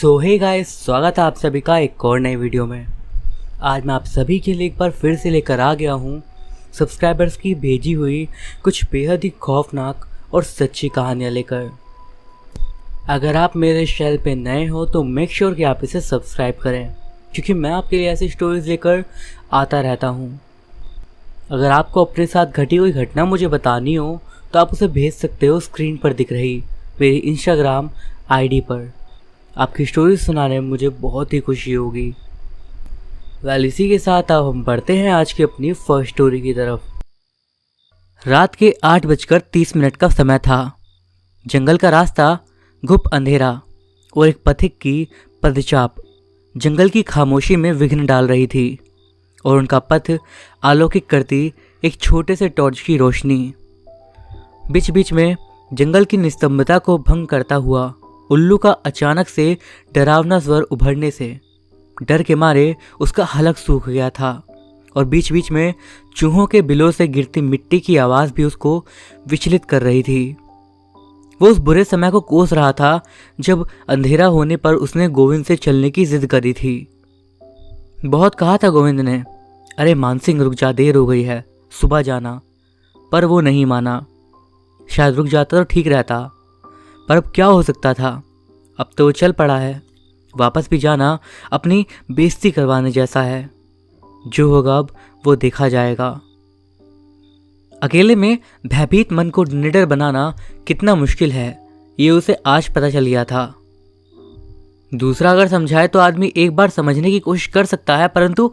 सो hey guys, स्वागत है आप सभी का एक और नए वीडियो में। आज मैं आप सभी के लिए एक बार फिर से लेकर आ गया हूँ सब्सक्राइबर्स की भेजी हुई कुछ बेहद ही खौफनाक और सच्ची कहानियाँ लेकर। अगर आप मेरे चैनल पे नए हो तो मेक श्योर कि आप इसे सब्सक्राइब करें, क्योंकि मैं आपके लिए ऐसी स्टोरीज लेकर आता रहता हूँ। अगर आपको अपने साथ घटी हुई घटना मुझे बतानी हो तो आप उसे भेज सकते हो स्क्रीन पर दिख रही मेरी इंस्टाग्राम आईडी पर। आपकी स्टोरी सुनाने में मुझे बहुत ही खुशी होगी। इसी के साथ अब हम बढ़ते हैं आज की अपनी फर्स्ट स्टोरी की तरफ। रात के 8:30 का समय था। जंगल का रास्ता घुप अंधेरा और एक पथिक की पदचाप जंगल की खामोशी में विघ्न डाल रही थी, और उनका पथ आलोकित करती एक छोटे से टॉर्च की रोशनी। बीच बीच में जंगल की निस्तंभता को भंग करता हुआ उल्लू का अचानक से डरावना स्वर उभरने से डर के मारे उसका हलक सूख गया था, और बीच बीच में चूहों के बिलों से गिरती मिट्टी की आवाज़ भी उसको विचलित कर रही थी। वो उस बुरे समय को कोस रहा था जब अंधेरा होने पर उसने गोविंद से चलने की जिद करी थी। बहुत कहा था गोविंद ने, अरे मानसिंह रुक जा, देर हो गई है, सुबह जाना। पर वो नहीं माना। शायद रुक जाता तो ठीक रहता, पर अब क्या हो सकता था। अब तो वो चल पड़ा है। वापस भी जाना अपनी बेइज्जती करवाने जैसा है। जो होगा अब वो देखा जाएगा। अकेले में भयभीत मन को निडर बनाना कितना मुश्किल है, ये उसे आज पता चल गया था। दूसरा अगर समझाए तो आदमी एक बार समझने की कोशिश कर सकता है, परंतु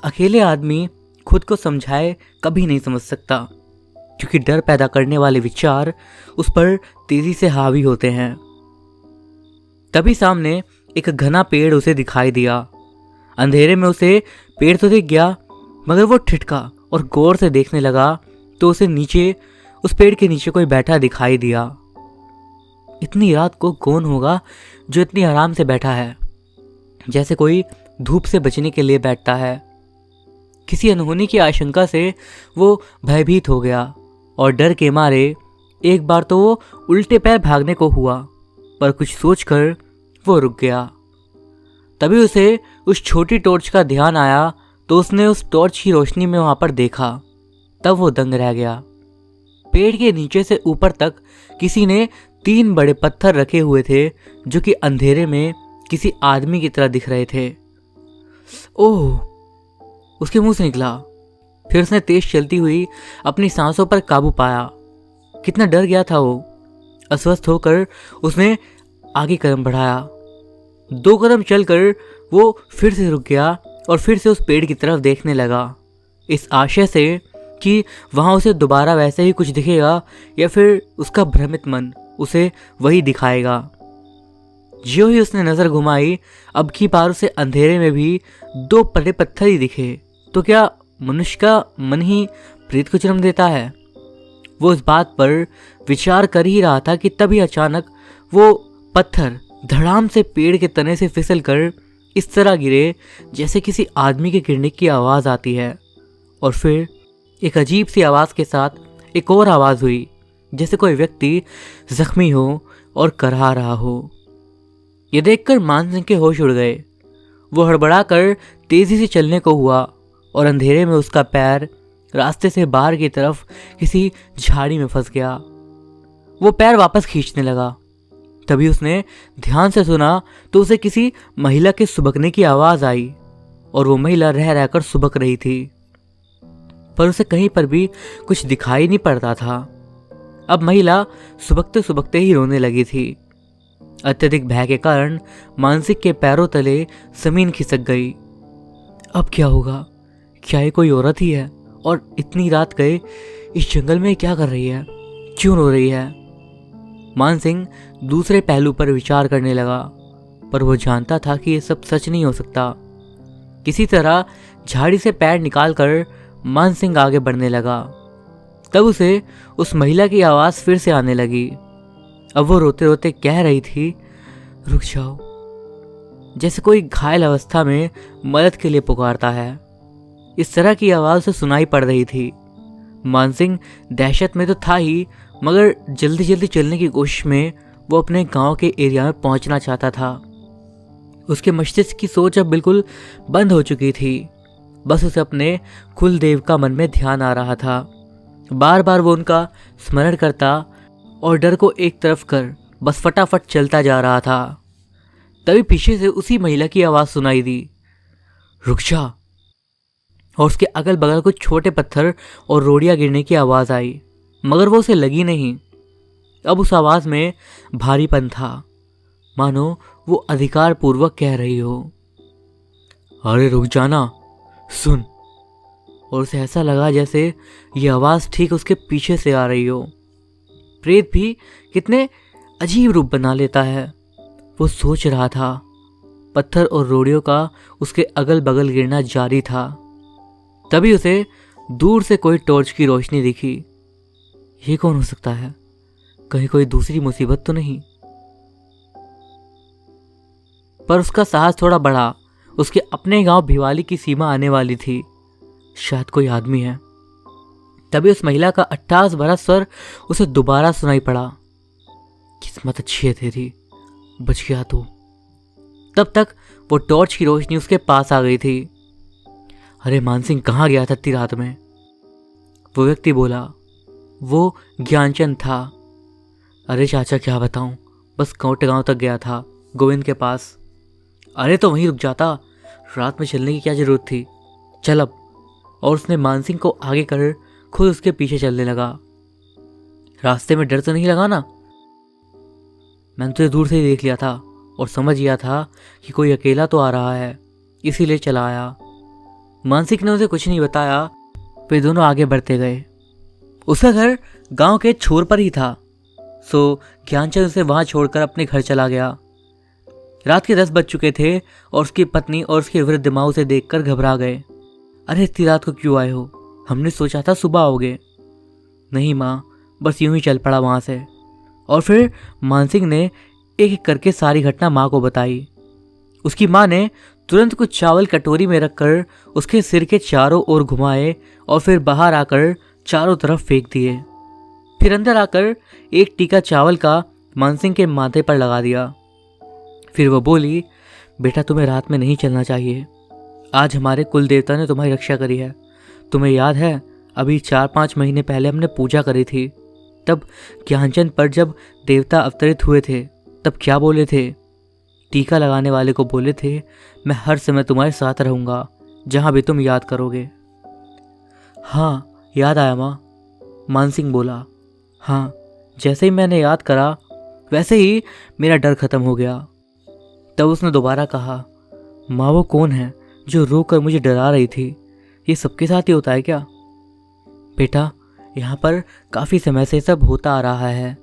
अकेले आदमी खुद को समझाए कभी नहीं समझ सकता, क्योंकि डर पैदा करने वाले विचार उस पर तेजी से हावी होते हैं। तभी सामने एक घना पेड़ उसे दिखाई दिया। अंधेरे में उसे पेड़ तो दिख गया, मगर वो ठिठका और गौर से देखने लगा तो उसे उस पेड़ के नीचे कोई बैठा दिखाई दिया। इतनी रात को कौन होगा जो इतनी आराम से बैठा है, जैसे कोई धूप से बचने के लिए बैठता है। किसी अनहोनी की आशंका से वो भयभीत हो गया, और डर के मारे एक बार तो वो उल्टे पैर भागने को हुआ, पर कुछ सोचकर वो रुक गया। तभी उसे उस छोटी टॉर्च का ध्यान आया तो उसने उस टॉर्च की रोशनी में वहां पर देखा। तब वो दंग रह गया। पेड़ के नीचे से ऊपर तक किसी ने 3 बड़े पत्थर रखे हुए थे, जो कि अंधेरे में किसी आदमी की तरह दिख रहे थे। ओह, उसके मुंह से निकला। फिर उसने तेज चलती हुई अपनी सांसों पर काबू पाया। कितना डर गया था वो। अस्वस्थ होकर उसने आगे कदम बढ़ाया। 2 कदम चलकर वो फिर से रुक गया और फिर से उस पेड़ की तरफ देखने लगा, इस आशय से कि वहां उसे दोबारा वैसे ही कुछ दिखेगा, या फिर उसका भ्रमित मन उसे वही दिखाएगा। ज्यों ही उसने नजर घुमाई, अब की बार उसे अंधेरे में भी 2 बड़े पत्थर ही दिखे। तो क्या मनुष्य का मन ही प्रेत को जन्म देता है? वो इस बात पर विचार कर ही रहा था कि तभी अचानक वो पत्थर धड़ाम से पेड़ के तने से फिसल कर इस तरह गिरे जैसे किसी आदमी के गिरने की आवाज़ आती है, और फिर एक अजीब सी आवाज़ के साथ एक और आवाज़ हुई, जैसे कोई व्यक्ति जख्मी हो और करहा रहा हो। ये देखकर मानसिंह के होश उड़ गए। वो हड़बड़ा कर तेजी से चलने को हुआ, और अंधेरे में उसका पैर रास्ते से बाहर की तरफ किसी झाड़ी में फंस गया। वो पैर वापस खींचने लगा। तभी उसने ध्यान से सुना तो उसे किसी महिला के सुबकने की आवाज आई, और वो महिला रह रहकर सुबक रही थी, पर उसे कहीं पर भी कुछ दिखाई नहीं पड़ता था। अब महिला सुबकते सुबकते ही रोने लगी थी। अत्यधिक भय के कारण मानसिक के पैरों तले जमीन खिसक गई। अब क्या होगा? क्या ये कोई औरत ही है, और इतनी रात गए इस जंगल में क्या कर रही है? क्यों रो रही है? मानसिंह दूसरे पहलू पर विचार करने लगा, पर वो जानता था कि ये सब सच नहीं हो सकता। किसी तरह झाड़ी से पैर निकालकर मानसिंह आगे बढ़ने लगा। तब उसे उस महिला की आवाज़ फिर से आने लगी। अब वो रोते रोते कह रही थी, रुक जाओ, जैसे कोई घायल अवस्था में मदद के लिए पुकारता है। इस तरह की आवाज़ से सुनाई पड़ रही थी। मानसिंह दहशत में तो था ही, मगर जल्दी जल्दी चलने की कोशिश में वो अपने गांव के एरिया में पहुंचना चाहता था। उसके मस्तिष्क की सोच अब बिल्कुल बंद हो चुकी थी। बस उसे अपने कुलदेव का मन में ध्यान आ रहा था। बार बार वो उनका स्मरण करता और डर को एक तरफ कर बस फटाफट चलता जा रहा था। तभी पीछे से उसी महिला की आवाज़ सुनाई दी, रुक जा। और उसके अगल बगल कुछ छोटे पत्थर और रोड़ियां गिरने की आवाज़ आई, मगर वो उसे लगी नहीं। अब उस आवाज़ में भारीपन था, मानो वो अधिकार पूर्वक कह रही हो, अरे रुक जाना, सुन। और उसे ऐसा लगा जैसे ये आवाज़ ठीक उसके पीछे से आ रही हो। प्रेत भी कितने अजीब रूप बना लेता है, वो सोच रहा था। पत्थर और रोड़ियों का उसके अगल बगल गिरना जारी था। तभी उसे दूर से कोई टॉर्च की रोशनी दिखी। ये कौन हो सकता है? कहीं कोई दूसरी मुसीबत तो नहीं? पर उसका साहस थोड़ा बढ़ा। उसके अपने गांव भिवाली की सीमा आने वाली थी। शायद कोई आदमी है। तभी उस महिला का 88 भरा स्वर उसे दोबारा सुनाई पड़ा, किस्मत अच्छी है तेरी, बच गया तू। तब तक वो टॉर्च की रोशनी उसके पास आ गई थी। अरे मानसिंह कहाँ गया था इतनी रात में? वो व्यक्ति बोला। वो ज्ञानचंद था। अरे चाचा क्या बताऊं, बस कोटे गांव तक गया था, गोविंद के पास। अरे तो वहीं रुक जाता, रात में चलने की क्या जरूरत थी, चल अब। और उसने मानसिंह को आगे कर खुद उसके पीछे चलने लगा। रास्ते में डर तो नहीं लगा ना? मैंने तुझे दूर से ही देख लिया था और समझ गया था कि कोई अकेला तो आ रहा है, इसीलिए चला आया। मानसिंह ने उसे कुछ नहीं बताया। वे दोनों आगे बढ़ते गए। उसका घर गांव के छोर पर ही था, सो ज्ञानचंद उसे वहां छोड़कर अपने घर चला गया। रात के 10 बज चुके थे और उसकी पत्नी और उसके वृद्ध माँ उसे देखकर घबरा गए। अरे इतनी रात को क्यों आए हो? हमने सोचा था सुबह आओगे। नहीं माँ, बस यूं ही चल पड़ा वहाँ से। और फिर मानसिंह ने एक एक करके सारी घटना माँ को बताई। उसकी माँ ने तुरंत कुछ चावल कटोरी में रखकर उसके सिर के चारों ओर घुमाए और फिर बाहर आकर चारों तरफ फेंक दिए। फिर अंदर आकर एक टीका चावल का मानसिंह के माथे पर लगा दिया। फिर वो बोली, बेटा तुम्हें रात में नहीं चलना चाहिए। आज हमारे कुल देवता ने तुम्हारी रक्षा करी है। तुम्हें याद है अभी 4-5 महीने पहले हमने पूजा करी थी, तब ज्ञानचंद पर जब देवता अवतरित हुए थे तब क्या बोले थे? टीका लगाने वाले को बोले थे, मैं हर समय तुम्हारे साथ रहूँगा जहाँ भी तुम याद करोगे। हाँ याद आया माँ, मानसिंह बोला। हाँ, जैसे ही मैंने याद करा वैसे ही मेरा डर खत्म हो गया। तब उसने दोबारा कहा, माँ वो कौन है जो रो कर मुझे डरा रही थी? ये सबके साथ ही होता है क्या? बेटा यहाँ पर काफ़ी समय से सब होता आ रहा है।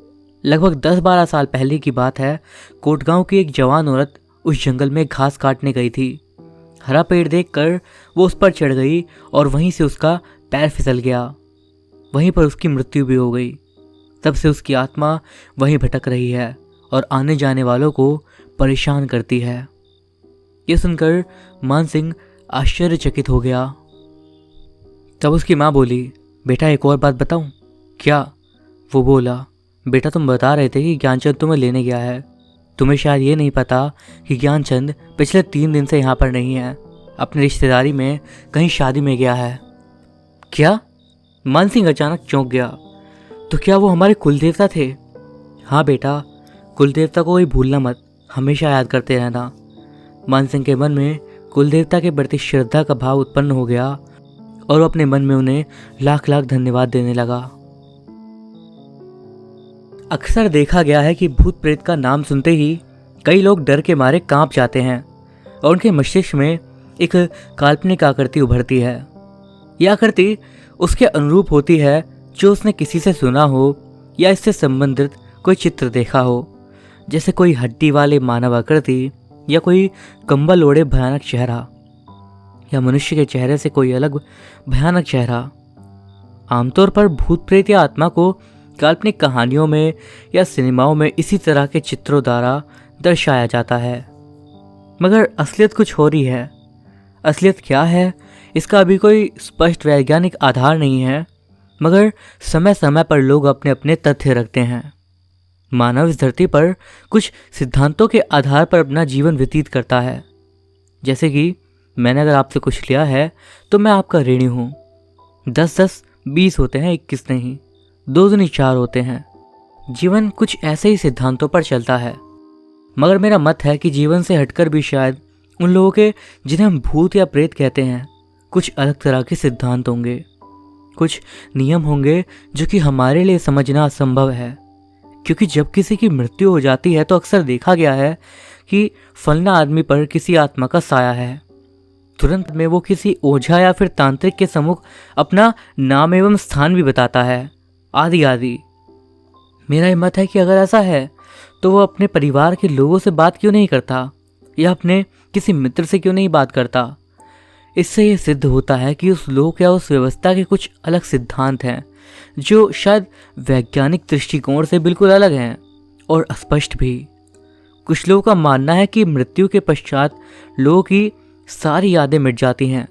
लगभग 10-12 साल पहले की बात है। कोटगांव की एक जवान औरत उस जंगल में घास काटने गई थी। हरा पेड़ देखकर वो उस पर चढ़ गई और वहीं से उसका पैर फिसल गया। वहीं पर उसकी मृत्यु भी हो गई। तब से उसकी आत्मा वहीं भटक रही है और आने जाने वालों को परेशान करती है। ये सुनकर मानसिंह आश्चर्यचकित हो गया। तब उसकी माँ बोली, बेटा एक और बात बताऊं? क्या? वो बोला, बेटा तुम बता रहे थे कि ज्ञानचंद तुम्हें लेने गया है। तुम्हें शायद ये नहीं पता कि ज्ञानचंद पिछले 3 दिन से यहाँ पर नहीं है, अपनी रिश्तेदारी में कहीं शादी में गया है। क्या? मानसिंह अचानक चौंक गया। तो क्या वो हमारे कुलदेवता थे? हाँ बेटा, कुलदेवता को कोई भूलना मत, हमेशा याद करते रहना। मानसिंह के मन में कुलदेवता के प्रति श्रद्धा का भाव उत्पन्न हो गया और वो अपने मन में उन्हें लाख लाख धन्यवाद देने लगा। अक्सर देखा गया है कि भूत प्रेत का नाम सुनते ही कई लोग डर के मारे कांप जाते हैं और उनके मस्तिष्क में एक काल्पनिक आकृति उभरती है। यह आकृति उसके अनुरूप होती है जो उसने किसी से सुना हो या इससे संबंधित कोई चित्र देखा हो, जैसे कोई हड्डी वाले मानव आकृति या कोई कंबल ओढ़े भयानक चेहरा या मनुष्य के चेहरे से कोई अलग भयानक चेहरा। आमतौर पर भूत प्रेत या आत्मा को काल्पनिक कहानियों में या सिनेमाओं में इसी तरह के चित्रों द्वारा दर्शाया जाता है, मगर असलियत कुछ और ही है। असलियत क्या है इसका अभी कोई स्पष्ट वैज्ञानिक आधार नहीं है, मगर समय समय पर लोग अपने अपने तथ्य रखते हैं। मानव इस धरती पर कुछ सिद्धांतों के आधार पर अपना जीवन व्यतीत करता है। जैसे कि मैंने अगर आपसे कुछ लिया है तो मैं आपका ऋणी हूँ। 10-10 20 होते हैं, 21 नहीं। 2 दूनी 4 होते हैं। जीवन कुछ ऐसे ही सिद्धांतों पर चलता है। मगर मेरा मत है कि जीवन से हटकर भी शायद उन लोगों के जिन्हें हम भूत या प्रेत कहते हैं कुछ अलग तरह के सिद्धांत होंगे, कुछ नियम होंगे जो कि हमारे लिए समझना असंभव है। क्योंकि जब किसी की मृत्यु हो जाती है तो अक्सर देखा गया है कि फलना आदमी पर किसी आत्मा का साया है। तुरंत में वो किसी ओझा या फिर तांत्रिक के सम्मुख अपना नाम एवं स्थान भी बताता है, आदि आदि। मेरा ये मत है कि अगर ऐसा है तो वो अपने परिवार के लोगों से बात क्यों नहीं करता या अपने किसी मित्र से क्यों नहीं बात करता। इससे ये सिद्ध होता है कि उस लोक या उस व्यवस्था के कुछ अलग सिद्धांत हैं जो शायद वैज्ञानिक दृष्टिकोण से बिल्कुल अलग हैं और अस्पष्ट भी। कुछ लोगों का मानना है कि मृत्यु के पश्चात लोगों की सारी यादें मिट जाती हैं,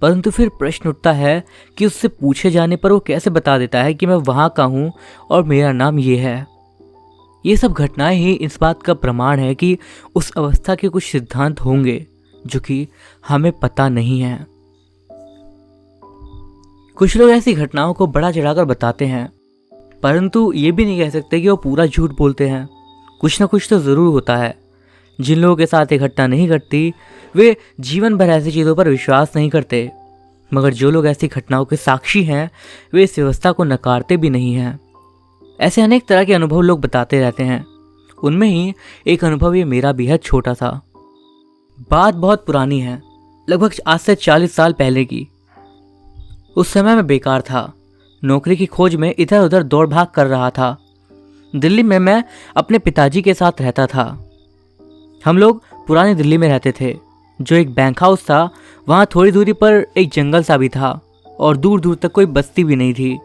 परंतु फिर प्रश्न उठता है कि उससे पूछे जाने पर वो कैसे बता देता है कि मैं वहाँ का हूँ और मेरा नाम ये है। ये सब घटनाएं ही इस बात का प्रमाण है कि उस अवस्था के कुछ सिद्धांत होंगे जो कि हमें पता नहीं है। कुछ लोग ऐसी घटनाओं को बड़ा चढ़ाकर बताते हैं, परंतु ये भी नहीं कह सकते कि वो पूरा झूठ बोलते हैं। कुछ ना कुछ तो ज़रूर होता है। जिन लोगों के साथ ये घटना नहीं घटती वे जीवन भर ऐसी चीज़ों पर विश्वास नहीं करते, मगर जो लोग ऐसी घटनाओं के साक्षी हैं वे इस व्यवस्था को नकारते भी नहीं हैं। ऐसे अनेक तरह के अनुभव लोग बताते रहते हैं। उनमें ही एक अनुभव ये मेरा भी है, छोटा सा। बात बहुत पुरानी है, लगभग आज से 40 साल पहले की। उस समय मैं बेकार था, नौकरी की खोज में इधर उधर दौड़ भाग कर रहा था। दिल्ली में मैं अपने पिताजी के साथ रहता था। हम लोग पुरानी दिल्ली में रहते थे, जो एक बैंक हाउस था। वहाँ थोड़ी दूरी पर एक जंगल सा भी था और दूर दूर तक कोई बस्ती भी नहीं थी।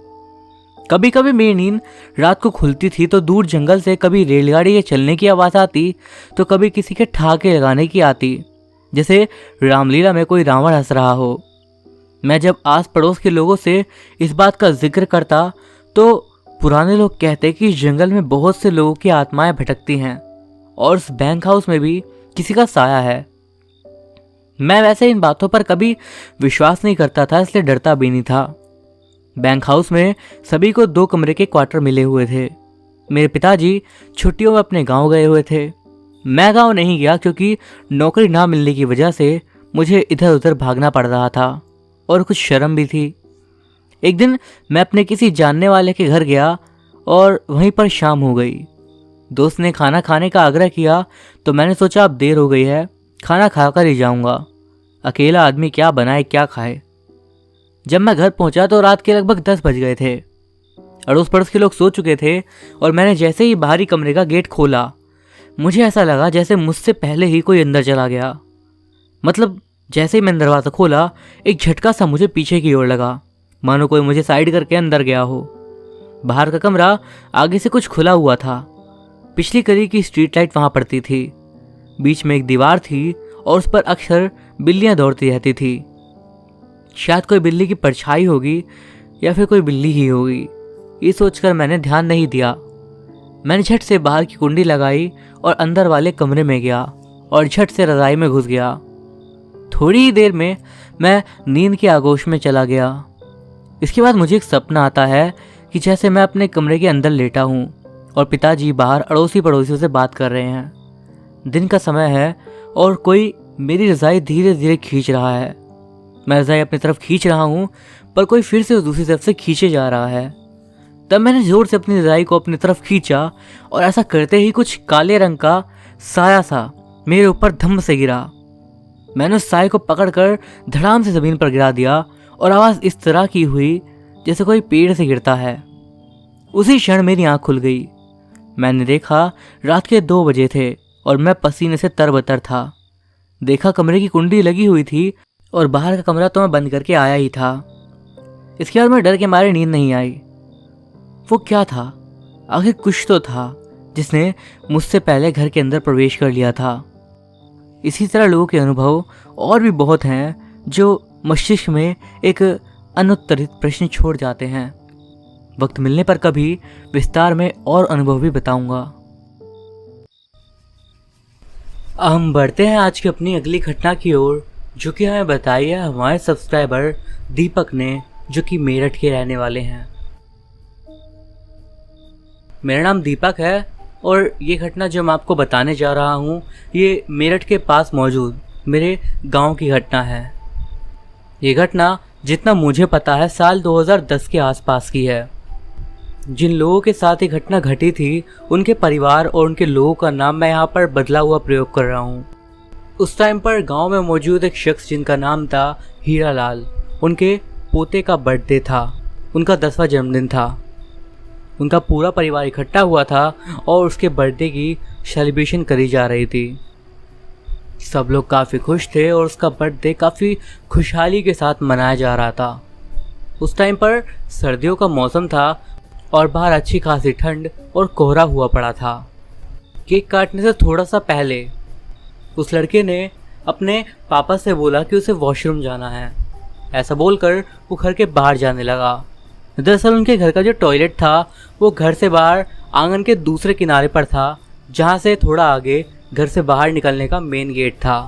कभी कभी मेरी नींद रात को खुलती थी तो दूर जंगल से कभी रेलगाड़ी के चलने की आवाज़ आती तो कभी किसी के ठहाके लगाने की आती, जैसे रामलीला में कोई रावण हंस रहा हो। मैं जब आस पड़ोस के लोगों से इस बात का जिक्र करता तो पुराने लोग कहते कि इस जंगल में बहुत से लोगों की आत्माएं भटकती हैं और उस बैंक हाउस में भी किसी का साया है। मैं वैसे इन बातों पर कभी विश्वास नहीं करता था, इसलिए डरता भी नहीं था। बैंक हाउस में सभी को 2 कमरे के क्वार्टर मिले हुए थे। मेरे पिताजी छुट्टियों में अपने गांव गए हुए थे। मैं गांव नहीं गया क्योंकि नौकरी ना मिलने की वजह से मुझे इधर उधर भागना पड़ रहा था और कुछ शर्म भी थी। एक दिन मैं अपने किसी जानने वाले के घर गया और वहीं पर शाम हो गई। दोस्त ने खाना खाने का आग्रह किया तो मैंने सोचा अब देर हो गई है, खाना खाकर ही जाऊंगा। अकेला आदमी क्या बनाए क्या खाए। जब मैं घर पहुंचा तो रात के लगभग 10 बज गए थे। अड़ोस पड़ोस के लोग सो चुके थे और मैंने जैसे ही बाहरी कमरे का गेट खोला मुझे ऐसा लगा जैसे मुझसे पहले ही कोई अंदर चला गया। मतलब जैसे ही मैंने दरवाज़ा खोला एक झटका सा मुझे पीछे की ओर लगा, मानो कोई मुझे साइड करके अंदर गया हो। बाहर का कमरा आगे से कुछ खुला हुआ था। पिछली कड़ी की स्ट्रीट लाइट वहाँ पड़ती थी। बीच में एक दीवार थी और उस पर अक्सर बिल्लियाँ दौड़ती रहती थी। शायद कोई बिल्ली की परछाई होगी या फिर कोई बिल्ली ही होगी, ये सोचकर मैंने ध्यान नहीं दिया। मैंने झट से बाहर की कुंडी लगाई और अंदर वाले कमरे में गया और झट से रज़ाई में घुस गया। थोड़ी ही देर में मैं नींद के आगोश में चला गया। इसके बाद मुझे एक सपना आता है कि जैसे मैं अपने कमरे के अंदर लेटा हूँ और पिताजी बाहर अड़ोसी पड़ोसियों से बात कर रहे हैं। दिन का समय है और कोई मेरी रज़ाई धीरे धीरे खींच रहा है। मैं रज़ाई अपनी तरफ खींच रहा हूँ पर कोई फिर से दूसरी तरफ से खींचे जा रहा है। तब मैंने जोर से अपनी रज़ाई को अपनी तरफ खींचा और ऐसा करते ही कुछ काले रंग का साया सा मेरे ऊपर धम्म से गिरा। मैंने उस साये को पकड़कर धड़ाम से ज़मीन पर गिरा दिया और आवाज़ इस तरह की हुई जैसे कोई पेड़ से गिरता है। उसी क्षण मेरी आँख खुल गई। मैंने देखा रात के 2 बजे थे और मैं पसीने से तरबतर था। देखा कमरे की कुंडी लगी हुई थी और बाहर का कमरा तो मैं बंद करके आया ही था। इसके बाद मैं डर के मारे नींद नहीं आई। वो क्या था? आखिर कुछ तो था जिसने मुझसे पहले घर के अंदर प्रवेश कर लिया था। इसी तरह लोगों के अनुभव और भी बहुत हैं जो मस्तिष्क में एक अनुत्तरित प्रश्न छोड़ जाते हैं। वक्त मिलने पर कभी विस्तार में और अनुभव भी बताऊंगा। हम बढ़ते हैं आज की अपनी अगली घटना की ओर, जो कि हमें बताई है हमारे सब्सक्राइबर दीपक ने, जो कि मेरठ के रहने वाले हैं। मेरा नाम दीपक है और ये घटना जो मैं आपको बताने जा रहा हूँ ये मेरठ के पास मौजूद मेरे गांव की घटना है। ये घटना जितना मुझे पता है साल 2010 के आसपास की है। जिन लोगों के साथ ये घटना घटी थी उनके परिवार और उनके लोगों का नाम मैं यहाँ पर बदला हुआ प्रयोग कर रहा हूँ। उस टाइम पर गांव में मौजूद एक शख्स जिनका नाम था हीरा लाल, उनके पोते का बर्थडे था, उनका 10वां जन्मदिन था। उनका पूरा परिवार इकट्ठा हुआ था और उसके बर्थडे की सेलिब्रेशन करी जा रही थी। सब लोग काफ़ी खुश थे और उसका बर्थडे काफ़ी खुशहाली के साथ मनाया जा रहा था। उस टाइम पर सर्दियों का मौसम था और बाहर अच्छी खासी ठंड और कोहरा हुआ पड़ा था। केक काटने से थोड़ा सा पहले उस लड़के ने अपने पापा से बोला कि उसे वॉशरूम जाना है। ऐसा बोलकर वो घर के बाहर जाने लगा। दरअसल उनके घर का जो टॉयलेट था वो घर से बाहर आंगन के दूसरे किनारे पर था, जहाँ से थोड़ा आगे घर से बाहर निकलने का मेन गेट था।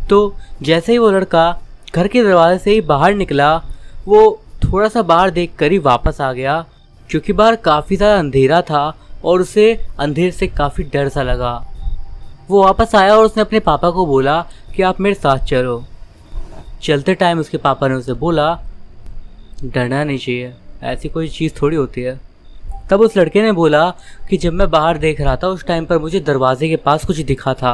तो जैसे ही वो लड़का घर के दरवाजे से ही बाहर निकला, वो थोड़ा सा बाहर देखकर ही वापस आ गया, क्योंकि बाहर काफ़ी ज़्यादा अंधेरा था और उसे अंधेरे से काफ़ी डर सा लगा। वो वापस आया और उसने अपने पापा को बोला कि आप मेरे साथ चलो। चलते टाइम उसके पापा ने उसे बोला डरना नहीं चाहिए, ऐसी कोई चीज़ थोड़ी होती है। तब उस लड़के ने बोला कि जब मैं बाहर देख रहा था उस टाइम पर मुझे दरवाजे के पास कुछ दिखा था।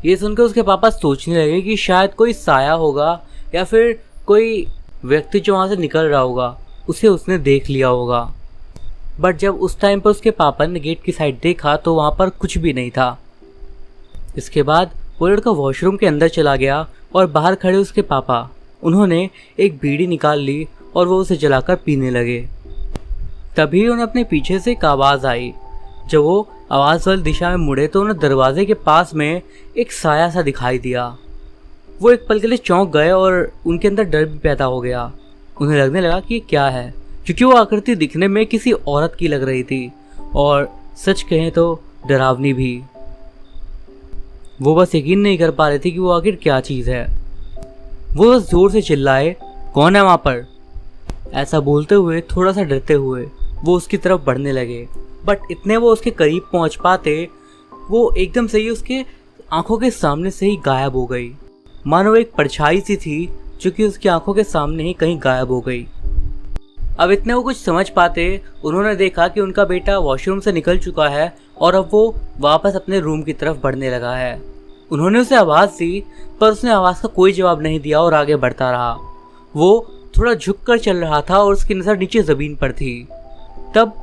ये सुनकर उसके पापा सोचने लगे कि शायद कोई साया होगा या फिर कोई व्यक्ति जो वहाँ से निकल रहा होगा उसे उसने देख लिया होगा। बट जब उस टाइम पर उसके पापा ने गेट की साइड देखा तो वहाँ पर कुछ भी नहीं था। इसके बाद वो लड़का वॉशरूम के अंदर चला गया और बाहर खड़े उसके पापा उन्होंने एक बीड़ी निकाल ली और वो उसे जलाकर पीने लगे। तभी उन्हें अपने पीछे से एक आवाज़ आई। जब वो आवाज़ वाली दिशा में मुड़े तो उन्हें दरवाजे के पास में एक साया सा दिखाई दिया। वो एक पल के लिए चौंक गए और उनके अंदर डर भी पैदा हो गया। उन्हें लगने लगा कि क्या है, क्योंकि वो आकृति दिखने में किसी औरत की लग रही थी और सच कहें तो डरावनी भी। वो बस यकीन नहीं कर पा रहे थे कि वो आखिर क्या चीज़ है। वो बस जोर से चिल्लाए, कौन है वहाँ पर? ऐसा बोलते हुए थोड़ा सा डरते हुए वो उसकी तरफ बढ़ने लगे। बट इतने वो उसके करीब पहुँच पाते वो एकदम से ही उसके आंखों के सामने से ही गायब हो गई। मानो एक परछाई सी थी जो कि उसकी आंखों के सामने ही कहीं गायब हो गई। अब इतने वो कुछ समझ पाते उन्होंने देखा कि उनका बेटा वॉशरूम से निकल चुका है और अब वो वापस अपने रूम की तरफ बढ़ने लगा है। उन्होंने उसे आवाज़ दी पर उसने आवाज़ का कोई जवाब नहीं दिया और आगे बढ़ता रहा। वो थोड़ा झुककर चल रहा था और उसकी नज़र नीचे ज़मीन पर थी। तब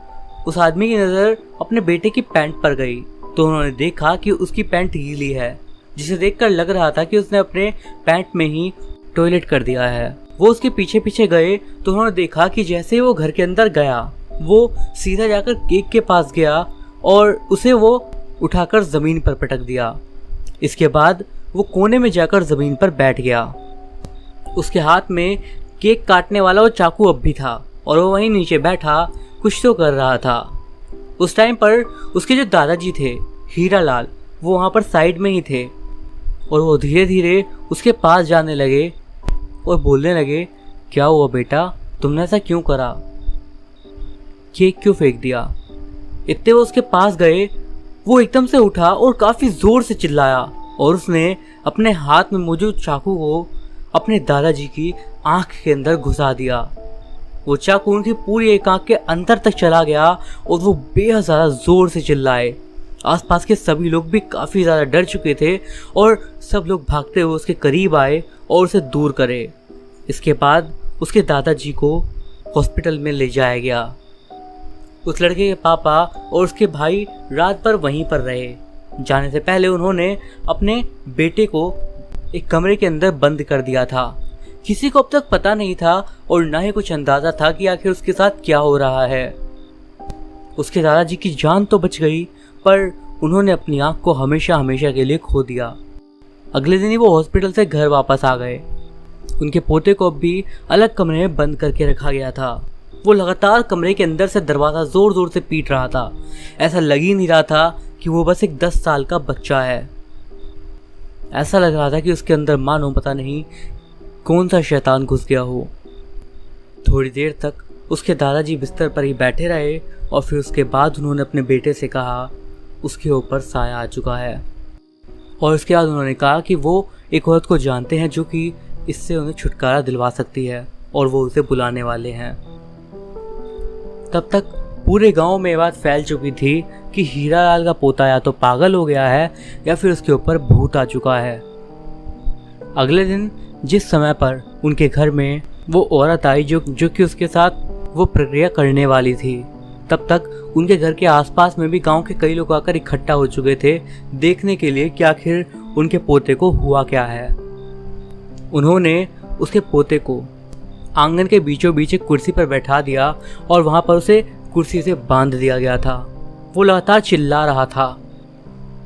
उस आदमी की नज़र अपने बेटे की पैंट पर गई तो उन्होंने देखा कि उसकी पैंट गीली है, जिसे देखकर लग रहा था कि उसने अपने पैंट में ही टॉयलेट कर दिया है। वो उसके पीछे पीछे गए तो उन्होंने देखा कि जैसे वो घर के अंदर गया वो सीधा जाकर केक के पास गया और उसे वो उठाकर ज़मीन पर पटक दिया। इसके बाद वो कोने में जाकर ज़मीन पर बैठ गया। उसके हाथ में केक काटने वाला वो चाकू अब भी था और वो वहीं नीचे बैठा कुछ तो कर रहा था। उस टाइम पर उसके जो दादाजी थे हीरा लाल, वो वहाँ पर साइड में ही थे और वो धीरे धीरे उसके पास जाने लगे और बोलने लगे, क्या हुआ बेटा, तुमने ऐसा क्यों करा? केक क्यों फेंक दिया? इतने वो उसके पास गए वो एकदम से उठा और काफ़ी ज़ोर से चिल्लाया और उसने अपने हाथ में मौजूद चाकू को अपने दादाजी की आंख के अंदर घुसा दिया। वो चाकू उनकी पूरी एक आंख के अंदर तक चला गया और वो बेहद ज़्यादा ज़ोर से चिल्लाए। आसपास के सभी लोग भी काफ़ी ज़्यादा डर चुके थे और सब लोग भागते हुए उसके करीब आए और उसे दूर करे। इसके बाद उसके दादाजी को हॉस्पिटल में ले जाया गया। उस लड़के के पापा और उसके भाई रात भर वहीं पर रहे। जाने से पहले उन्होंने अपने बेटे को एक कमरे के अंदर बंद कर दिया था। किसी को अब तक पता नहीं था और ना ही कुछ अंदाज़ा था कि आखिर उसके साथ क्या हो रहा है। उसके दादाजी की जान तो बच गई पर उन्होंने अपनी आँख को हमेशा हमेशा के लिए खो दिया। अगले दिन ही वो हॉस्पिटल से घर वापस आ गए। उनके पोते को भी अलग कमरे में बंद करके रखा गया था। वो लगातार कमरे के अंदर से दरवाज़ा ज़ोर ज़ोर से पीट रहा था। ऐसा लग ही नहीं रहा था कि वो बस एक 10 साल का बच्चा है। ऐसा लग रहा था कि उसके अंदर मानो पता नहीं कौन सा शैतान घुस गया हो। थोड़ी देर तक उसके दादाजी बिस्तर पर ही बैठे रहे और फिर उसके बाद उन्होंने अपने बेटे से कहा उसके ऊपर साया आ चुका है। और उसके बाद उन्होंने कहा कि वो एक औरत को जानते हैं जो कि इससे उन्हें छुटकारा दिलवा सकती है और वो उसे बुलाने वाले हैं। तब तक पूरे गांव में ये बात फैल चुकी थी कि हीरालाल का पोता या तो पागल हो गया है या फिर उसके ऊपर भूत आ चुका है। अगले दिन जिस समय पर उनके घर में वो औरत आई जो कि उसके साथ वो प्रक्रिया करने वाली थी, तब तक उनके घर के आसपास में भी गांव के कई लोग आकर इकट्ठा हो चुके थे देखने के लिए कि आखिर उनके पोते को हुआ क्या है। उन्होंने उसके पोते को आंगन के बीचों बीच एक कुर्सी पर बैठा दिया और वहां पर उसे कुर्सी से बांध दिया गया था। वो लगातार चिल्ला रहा था,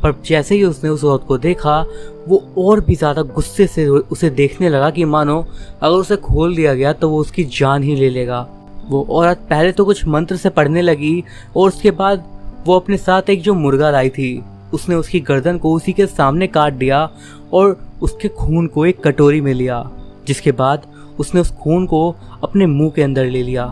पर जैसे ही उसने उस औरत को देखा वो और भी ज़्यादा गुस्से से उसे देखने लगा कि मानो अगर उसे खोल दिया गया तो वो उसकी जान ही ले लेगा। वो औरत पहले तो कुछ मंत्र से पढ़ने लगी और उसके बाद वो अपने साथ एक जो मुर्गा लाई थी उसने उसकी गर्दन को उसी के सामने काट दिया और उसके खून को एक कटोरी में लिया, जिसके बाद उसने उस खून को अपने मुंह के अंदर ले लिया।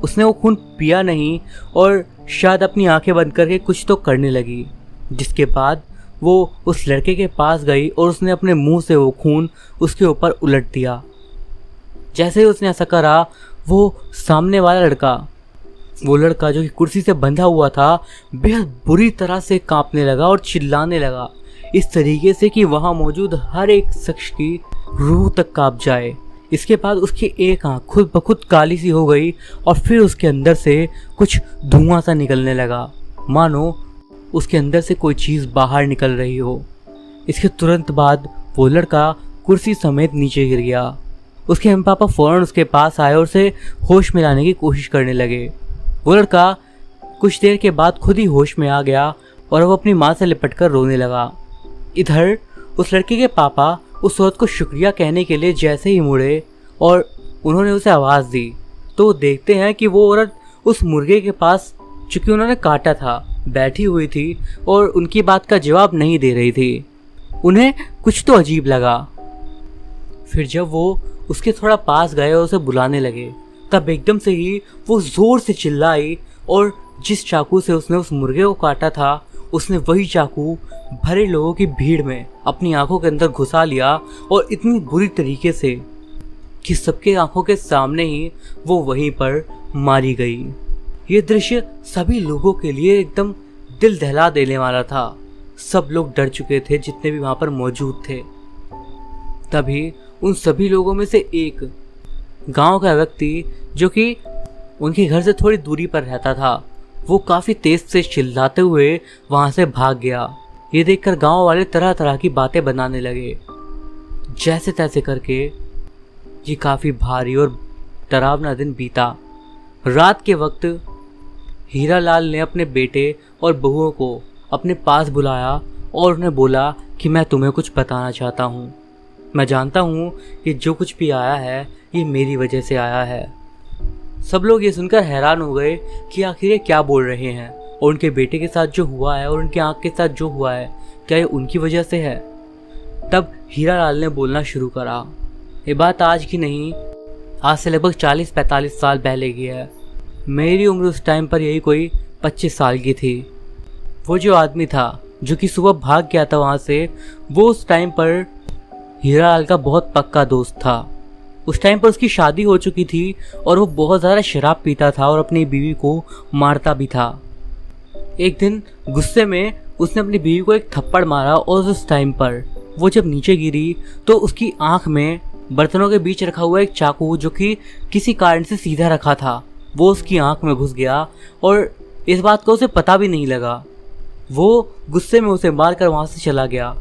उसने वो खून पिया नहीं और शायद अपनी आंखें बंद करके कुछ तो करने लगी, जिसके बाद वो उस लड़के के पास गई और उसने अपने मुंह से वो खून उसके ऊपर उलट दिया। जैसे ही उसने ऐसा करा वो सामने वाला लड़का, वो लड़का जो कि कुर्सी से बंधा हुआ था, बेहद बुरी तरह से कांपने लगा और चिल्लाने लगा इस तरीके से कि वहां मौजूद हर एक शख्स की रूह तक कांप जाए। इसके बाद उसकी एक आंख खुद ब खुद काली सी हो गई और फिर उसके अंदर से कुछ धुआं सा निकलने लगा, मानो उसके अंदर से कोई चीज़ बाहर निकल रही हो। इसके तुरंत बाद वो लड़का कुर्सी समेत नीचे गिर गया। उसके मम्मी पापा फ़ौरन उसके पास आए और उसे होश में लाने की कोशिश करने लगे। वो लड़का कुछ देर के बाद खुद ही होश में आ गया और वो अपनी माँ से लिपटकर रोने लगा। इधर उस लड़के के पापा उस औरत को शुक्रिया कहने के लिए जैसे ही मुड़े और उन्होंने उसे आवाज़ दी तो वो देखते हैं कि वो औरत उस मुर्गे के पास, चूँकि उन्होंने काटा था, बैठी हुई थी और उनकी बात का जवाब नहीं दे रही थी। उन्हें कुछ तो अजीब लगा। फिर जब वो उसके थोड़ा पास गए और उसे बुलाने लगे तब एकदम से ही वो ज़ोर से चिल्लाई और जिस चाकू से उसने उस मुर्गे को काटा था उसने वही चाकू भरे लोगों की भीड़ में अपनी आंखों के अंदर घुसा लिया और इतनी बुरी तरीके से कि सबके आंखों के सामने ही वो वहीं पर मारी गई। ये दृश्य सभी लोगों के लिए एकदम दिल दहला देने वाला था। सब लोग डर चुके थे जितने भी वहां पर मौजूद थे। तभी उन सभी लोगों में से एक गांव का व्यक्ति जो कि उनके घर से थोड़ी दूरी पर रहता था, वो काफ़ी तेज से चिल्लाते हुए वहां से भाग गया। ये देखकर गांव वाले तरह तरह की बातें बनाने लगे। जैसे तैसे करके ये काफ़ी भारी और डरावना दिन बीता। रात के वक्त हीरालाल ने अपने बेटे और बहुओं को अपने पास बुलाया और उन्हें बोला कि मैं तुम्हें कुछ बताना चाहता हूँ। मैं जानता हूँ कि जो कुछ भी आया है ये मेरी वजह से आया है। सब लोग ये सुनकर हैरान हो गए कि आखिर ये क्या बोल रहे हैं और उनके बेटे के साथ जो हुआ है और उनकी आंख के साथ जो हुआ है क्या ये उनकी वजह से है। तब हीरालाल ने बोलना शुरू करा, ये बात आज की नहीं, आज से लगभग 40-45 साल पहले की है। मेरी उम्र उस टाइम पर यही कोई 25 साल की थी। वो जो आदमी था जो कि सुबह भाग गया था वहाँ से, वो उस टाइम पर हीरालाल का बहुत पक्का दोस्त था। उस टाइम पर उसकी शादी हो चुकी थी और वो बहुत ज़्यादा शराब पीता था और अपनी बीवी को मारता भी था। एक दिन गुस्से में उसने अपनी बीवी को एक थप्पड़ मारा और उस टाइम पर वो जब नीचे गिरी तो उसकी आंख में बर्तनों के बीच रखा हुआ एक चाकू जो कि किसी कारण से सीधा रखा था, वो उसकी आंख में घुस गया और इस बात का उसे पता भी नहीं लगा। वो गुस्से में उसे मारकर वहाँ से चला गया।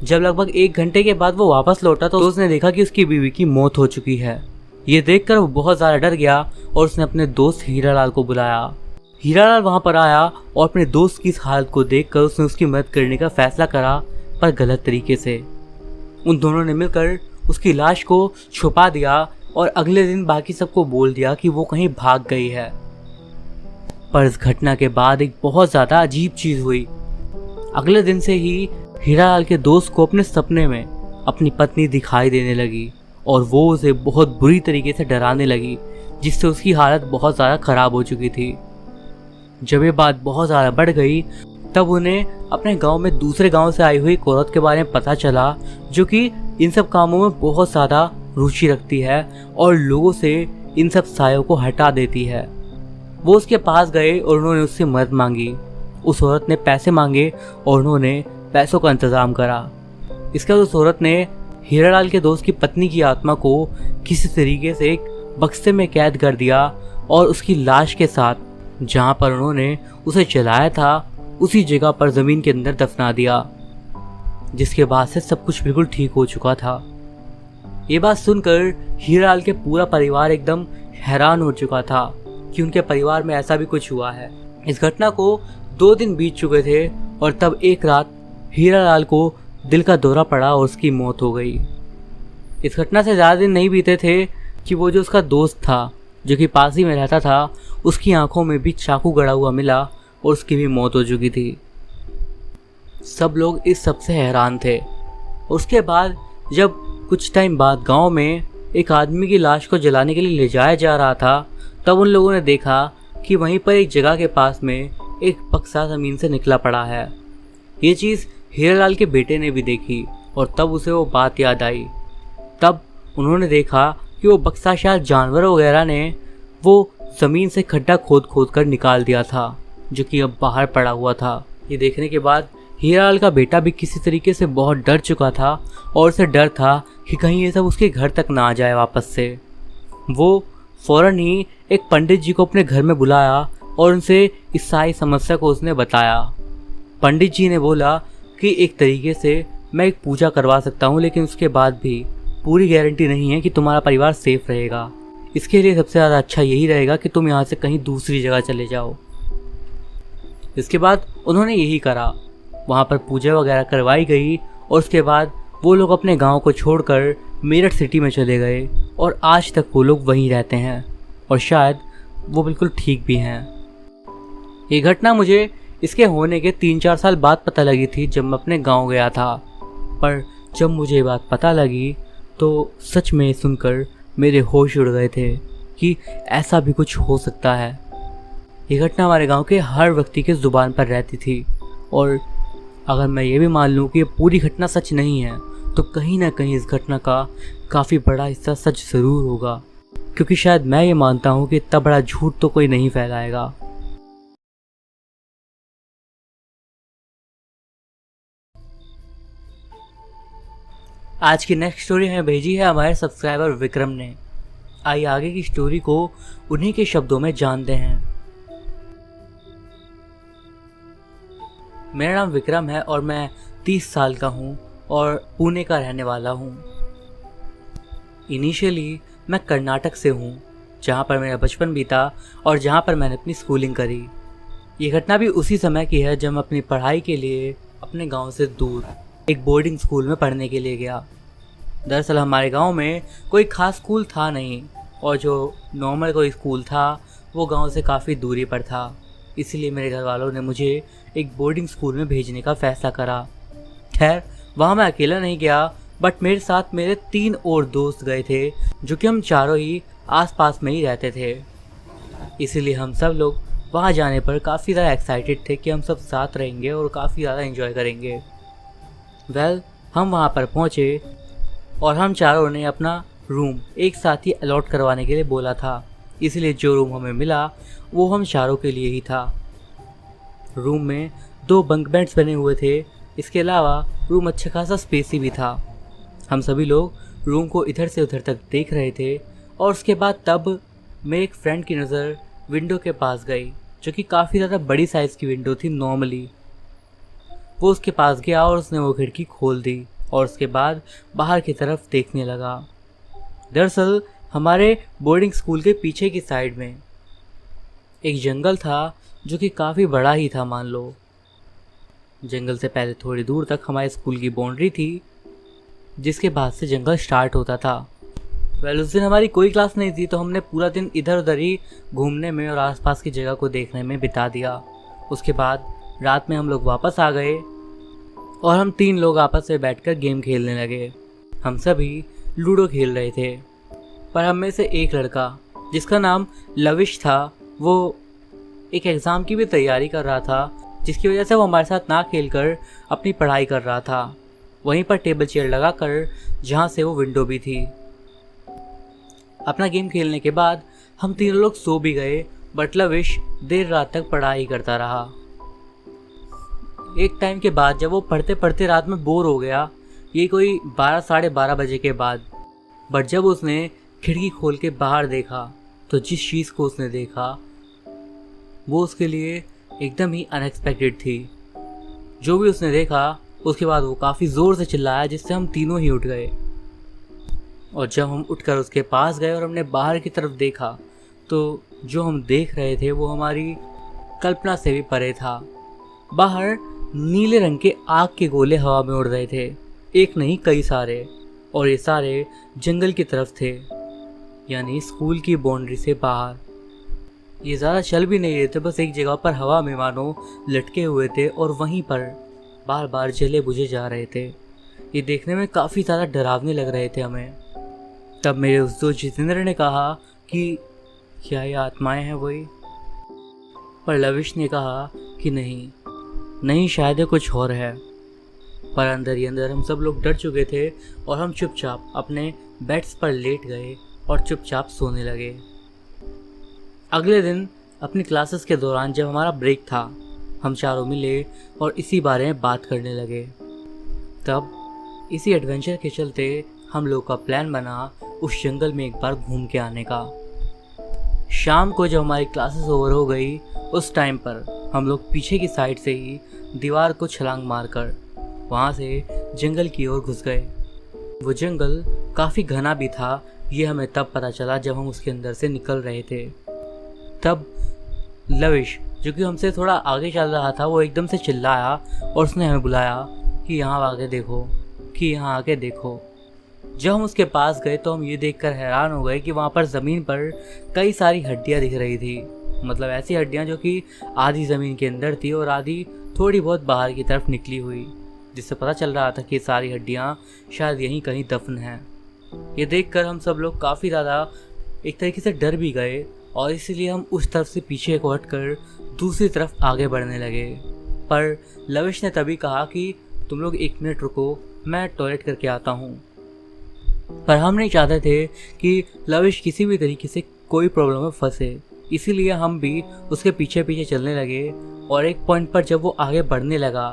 जब लगभग 1 घंटे के बाद वो वापस लौटा तो उसने देखा कि उसकी बीवी की मौत हो चुकी है। ये देखकर वो बहुत ज़्यादा डर गया और उसने अपने दोस्त हीरालाल को बुलाया। हीरालाल वहाँ पर आया और अपने दोस्त की इस हालत को देखकर उसने उसकी मदद करने का फैसला करा, पर गलत तरीके से। उन दोनों ने मिलकर उसकी लाश को छुपा दिया और अगले दिन बाकी सबको बोल दिया कि वो कहीं भाग गई है। पर इस घटना के बाद एक बहुत ज़्यादा अजीब चीज़ हुई। अगले दिन से ही हीरालाल के दोस्त को अपने सपने में अपनी पत्नी दिखाई देने लगी और वो उसे बहुत बुरी तरीके से डराने लगी, जिससे उसकी हालत बहुत ज़्यादा ख़राब हो चुकी थी। जब ये बात बहुत ज़्यादा बढ़ गई तब उन्हें अपने गांव में दूसरे गांव से आई हुई एक औरत के बारे में पता चला, जो कि इन सब कामों में बहुत ज़्यादा रुचि रखती है और लोगों से इन सब सायों को हटा देती है। वो उसके पास गए और उन्होंने उससे मदद मांगी। उस औरत ने पैसे मांगे और उन्होंने पैसों का इंतज़ाम करा। इसके बाद उस औरत ने हीरालाल के दोस्त की पत्नी की आत्मा को किसी तरीके से एक बक्से में कैद कर दिया और उसकी लाश के साथ जहाँ पर उन्होंने उसे जलाया था उसी जगह पर ज़मीन के अंदर दफना दिया, जिसके बाद से सब कुछ बिल्कुल ठीक हो चुका था। ये बात सुनकर हीरालाल के पूरा परिवार एकदम हैरान हो चुका था कि उनके परिवार में ऐसा भी कुछ हुआ है। इस घटना को 2 दिन बीत चुके थे और तब एक रात हीरालाल को दिल का दौरा पड़ा और उसकी मौत हो गई। इस घटना से ज़्यादा दिन नहीं बीते थे कि वो जो उसका दोस्त था जो कि पास ही में रहता था, उसकी आंखों में भी चाकू गड़ा हुआ मिला और उसकी भी मौत हो चुकी थी। सब लोग इस सब से हैरान थे। उसके बाद जब कुछ टाइम बाद गांव में एक आदमी की लाश को जलाने के लिए ले जाया जा रहा था, तब उन लोगों ने देखा कि वहीं पर एक जगह के पास में एक बक्सा ज़मीन से निकला पड़ा है। ये चीज़ हीरालाल के बेटे ने भी देखी और तब उसे वो बात याद आई। तब उन्होंने देखा कि वो बक्सा शायद जानवर वगैरह ने वो ज़मीन से खड्डा खोद खोद कर निकाल दिया था, जो कि अब बाहर पड़ा हुआ था। ये देखने के बाद हीरालाल का बेटा भी किसी तरीके से बहुत डर चुका था और उसे डर था कि कहीं ये सब उसके घर तक ना आ जाए वापस से। वो फौरन ही एक पंडित जी को अपने घर में बुलाया और उनसे इस सारी समस्या को उसने बताया। पंडित जी ने बोला कि एक तरीके से मैं एक पूजा करवा सकता हूँ, लेकिन उसके बाद भी पूरी गारंटी नहीं है कि तुम्हारा परिवार सेफ रहेगा। इसके लिए सबसे ज़्यादा अच्छा यही रहेगा कि तुम यहाँ से कहीं दूसरी जगह चले जाओ। इसके बाद उन्होंने यही करा। वहाँ पर पूजा वगैरह करवाई गई और उसके बाद वो लोग अपने गांव को छोड़कर मेरठ सिटी में चले गए और आज तक वो लोग वहीं रहते हैं और शायद वो बिल्कुल ठीक भी हैं। ये घटना मुझे इसके होने के 3-4 साल बाद पता लगी थी जब मैं अपने गांव गया था। पर जब मुझे ये बात पता लगी तो सच में सुनकर मेरे होश उड़ गए थे कि ऐसा भी कुछ हो सकता है। ये घटना हमारे गांव के हर व्यक्ति के ज़ुबान पर रहती थी और अगर मैं ये भी मान लूँ कि ये पूरी घटना सच नहीं है तो कहीं ना कहीं इस घटना का काफ़ी बड़ा हिस्सा सच ज़रूर होगा, क्योंकि शायद मैं ये मानता हूँ कि इतना बड़ा झूठ तो कोई नहीं फैलाएगा। आज की नेक्स्ट स्टोरी हमें भेजी है हमारे सब्सक्राइबर विक्रम ने। आइए आगे की स्टोरी को उन्हीं के शब्दों में जानते हैं। मेरा नाम विक्रम है और मैं 30 साल का हूँ और पुणे का रहने वाला हूँ। इनिशियली मैं कर्नाटक से हूँ, जहाँ पर मेरा बचपन बीता और जहाँ पर मैंने अपनी स्कूलिंग करी। ये घटना भी उसी समय की है जब मैं अपनी पढ़ाई के लिए अपने गांव से दूर एक बोर्डिंग स्कूल में पढ़ने के लिए गया। दरअसल हमारे गांव में कोई ख़ास स्कूल था नहीं और जो नॉर्मल कोई स्कूल था वो गांव से काफ़ी दूरी पर था, इसलिए मेरे घर वालों ने मुझे एक बोर्डिंग स्कूल में भेजने का फ़ैसला करा। खैर वहाँ मैं अकेला नहीं गया, बट मेरे साथ मेरे 3 और दोस्त गए थे, जो कि हम चारों ही आसपास में ही रहते थे। इसीलिए हम सब लोग वहाँ जाने पर काफ़ी ज़्यादा एक्साइटेड थे कि हम सब साथ रहेंगे और काफ़ी ज़्यादा एंजॉय करेंगे। हम वहाँ पर पहुँचे और हम चारों ने अपना रूम एक साथ ही अलॉट करवाने के लिए बोला था, इसलिए जो रूम हमें मिला वो हम चारों के लिए ही था। रूम में 2 बंक बेड्स बने हुए थे। इसके अलावा रूम अच्छा खासा स्पेसी भी था। हम सभी लोग रूम को इधर से उधर तक देख रहे थे और उसके बाद तब मेरे एक फ्रेंड की नज़र विंडो के पास गई, जो कि काफ़ी ज़्यादा बड़ी साइज़ की विंडो थी नॉर्मली। वो उसके पास गया और उसने वो खिड़की खोल दी और उसके बाद बाहर की तरफ देखने लगा। दरअसल हमारे बोर्डिंग स्कूल के पीछे की साइड में एक जंगल था, जो कि काफ़ी बड़ा ही था। मान लो जंगल से पहले थोड़ी दूर तक हमारे स्कूल की बाउंड्री थी, जिसके बाद से जंगल स्टार्ट होता था। उस दिन हमारी कोई क्लास नहीं थी, तो हमने पूरा दिन इधर उधर ही घूमने में और आसपास की जगह को देखने में बिता दिया। उसके बाद रात में हम लोग वापस आ गए और हम 3 लोग आपस में बैठकर गेम खेलने लगे। हम सभी लूडो खेल रहे थे, पर हम में से एक लड़का जिसका नाम लविश था, वो एक एग्ज़ाम की भी तैयारी कर रहा था, जिसकी वजह से वो हमारे साथ ना खेलकर अपनी पढ़ाई कर रहा था, वहीं पर टेबल चेयर लगाकर जहाँ से वो विंडो भी थी। अपना गेम खेलने के बाद हम 3 लोग सो भी गए, बट लविश देर रात तक पढ़ाई करता रहा। एक टाइम के बाद जब वो पढ़ते पढ़ते रात में बोर हो गया, ये कोई 12 साढ़े 12 बजे के बाद, बट जब उसने खिड़की खोल के बाहर देखा तो जिस चीज़ को उसने देखा वो उसके लिए एकदम ही अनएक्सपेक्टेड थी। जो भी उसने देखा उसके बाद वो काफ़ी ज़ोर से चिल्लाया, जिससे हम तीनों ही उठ गए। और जब हम उठकर उसके पास गए और हमने बाहर की तरफ देखा, तो जो हम देख रहे थे वो हमारी कल्पना से भी परे था। बाहर नीले रंग के आग के गोले हवा में उड़ रहे थे, एक नहीं कई सारे, और ये सारे जंगल की तरफ थे, यानी स्कूल की बाउंड्री से बाहर। ये ज़्यादा चल भी नहीं रहे थे, बस एक जगह पर हवा में मानो लटके हुए थे और वहीं पर बार बार जले बुझे जा रहे थे। ये देखने में काफ़ी ज़्यादा डरावने लग रहे थे हमें। तब मेरे उस दोस्त जितेंद्र ने कहा कि क्या ये आत्माएं हैं वही, पर लविश ने कहा कि नहीं शायद ये कुछ और है। पर अंदर ही अंदर हम सब लोग डर चुके थे और हम चुपचाप अपने बेड्स पर लेट गए और चुपचाप सोने लगे। अगले दिन अपनी क्लासेस के दौरान जब हमारा ब्रेक था, हम चारों मिले और इसी बारे में बात करने लगे। तब इसी एडवेंचर के चलते हम लोग का प्लान बना उस जंगल में एक बार घूम के आने का। शाम को जब हमारी क्लासेस ओवर हो गई, उस टाइम पर हम लोग पीछे की साइड से ही दीवार को छलांग मारकर वहाँ से जंगल की ओर घुस गए। वो जंगल काफ़ी घना भी था, ये हमें तब पता चला जब हम उसके अंदर से निकल रहे थे। तब लविश, जो कि हमसे थोड़ा आगे चल रहा था, वो एकदम से चिल्लाया और उसने हमें बुलाया कि यहाँ आके देखो। जब हम उसके पास गए तो हम ये देखकर हैरान हो गए कि वहाँ पर ज़मीन पर कई सारी हड्डियाँ दिख रही थी। मतलब ऐसी हड्डियाँ जो कि आधी ज़मीन के अंदर थी और आधी थोड़ी बहुत बाहर की तरफ निकली हुई, जिससे पता चल रहा था कि सारी हड्डियाँ शायद यहीं कहीं दफन हैं। ये देखकर हम सब लोग काफ़ी ज़्यादा एक तरीके से डर भी गए और इसीलिए हम उस तरफ से पीछे को हटकर दूसरी तरफ आगे बढ़ने लगे। पर लविश ने तभी कहा कि तुम लोग 1 मिनट रुको, मैं टॉयलेट करके आता हूँ। पर हम नहीं चाहते थे कि लविश किसी भी तरीके से कोई प्रॉब्लम में फंसे, इसीलिए हम भी उसके पीछे पीछे चलने लगे। और एक पॉइंट पर जब वो आगे बढ़ने लगा,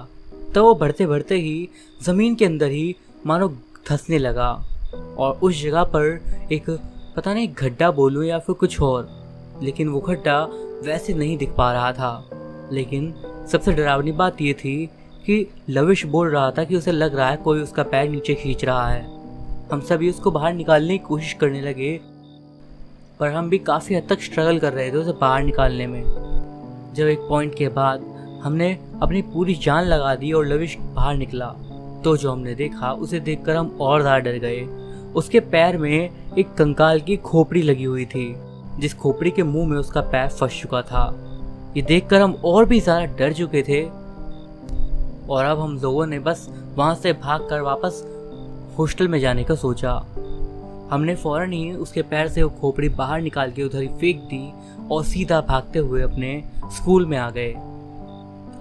तो वो बढ़ते बढ़ते ही ज़मीन के अंदर ही मानो धंसने लगा और उस जगह पर एक पता नहीं गड्ढा बोलूँ या फिर कुछ और, लेकिन वो गड्ढा वैसे नहीं दिख पा रहा था। लेकिन सबसे डरावनी बात ये थी कि लविश बोल रहा था कि उसे लग रहा है कोई उसका पैर नीचे खींच रहा है। हम सभी उसको बाहर निकालने की कोशिश करने लगे, पर हम भी काफ़ी हद तक स्ट्रगल कर रहे थे उसे बाहर निकालने में। जब एक पॉइंट के बाद हमने अपनी पूरी जान लगा दी और लविश बाहर निकला, तो जो हमने देखा उसे देखकर हम और ज़्यादा डर गए। उसके पैर में एक कंकाल की खोपड़ी लगी हुई थी, जिस खोपड़ी के मुंह में उसका पैर फंस चुका था। ये देखकर हम और भी ज़्यादा डर चुके थे और अब हम लोगों ने बस वहाँ से भागकर वापस हॉस्टल में जाने का सोचा। हमने फ़ौरन ही उसके पैर से वो खोपड़ी बाहर निकाल के उधर ही फेंक दी और सीधा भागते हुए अपने स्कूल में आ गए।